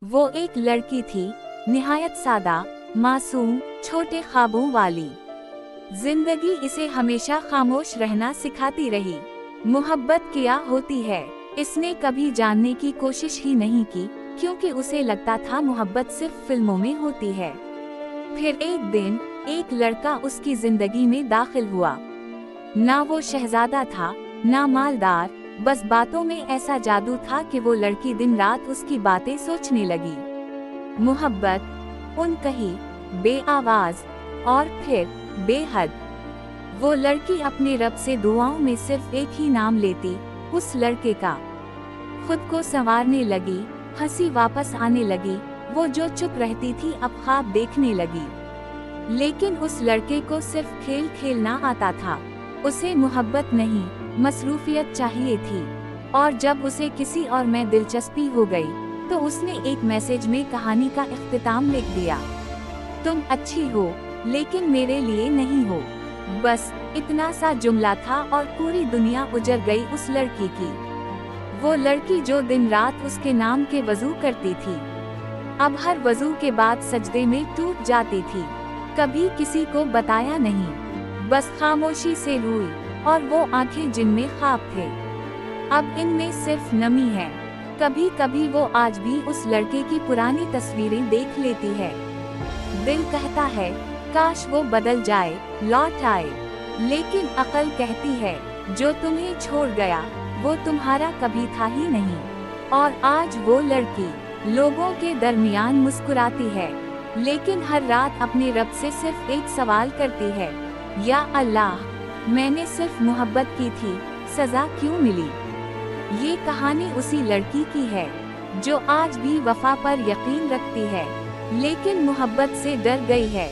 वो एक लड़की थी, निहायत सादा, मासूम, छोटे ख्वाबों वाली। जिंदगी इसे हमेशा खामोश रहना सिखाती रही। मोहब्बत क्या होती है, इसने कभी जानने की कोशिश ही नहीं की, क्योंकि उसे लगता था मोहब्बत सिर्फ फिल्मों में होती है। फिर एक दिन, एक लड़का उसकी जिंदगी में दाखिल हुआ। ना वो शहजादा था, ना मालदार, बस बातों में ऐसा जादू था कि वो लड़की दिन रात उसकी बातें सोचने लगी। मोहब्बत, उनकही, बेआवाज, और फिर बेहद। वो लड़की अपने रब से दुआओं में सिर्फ एक ही नाम लेती, उस लड़के का। खुद को संवारने लगी, हंसी वापस आने लगी, वो जो चुप रहती थी अब ख्वाब देखने लगी। लेकिन उस लड़के को सिर्फ खेल खेलना आता था, उसे मोहब्बत नहीं, मसरूफियत चाहिए थी। और जब उसे किसी और में दिलचस्पी हो गई, तो उसने एक मैसेज में कहानी का इख्तिताम लिख दिया। तुम अच्छी हो, लेकिन मेरे लिए नहीं हो। बस इतना सा जुमला था और पूरी दुनिया उजड़ गई उस लड़की की। वो लड़की जो दिन रात उसके नाम के वजू करती थी, अब हर वजू के बाद सजदे में टूट जाती थी। कभी किसी को बताया नहीं, बस खामोशी से रोई, और वो आंखें जिनमें ख्वाब थे, अब इनमें सिर्फ नमी है। कभी कभी वो आज भी उस लड़के की पुरानी तस्वीरें देख लेती है। दिल कहता है काश वो बदल जाए, लौट आए, लेकिन अकल कहती है जो तुम्हें छोड़ गया वो तुम्हारा कभी था ही नहीं। और आज वो लड़की लोगों के दरमियान मुस्कुराती है, लेकिन हर रात अपने रब से सिर्फ एक सवाल करती है, या अल्लाह, मैंने सिर्फ मोहब्बत की थी, सजा क्यों मिली। ये कहानी उसी लड़की की है जो आज भी वफा पर यकीन रखती है, लेकिन मोहब्बत से डर गई है।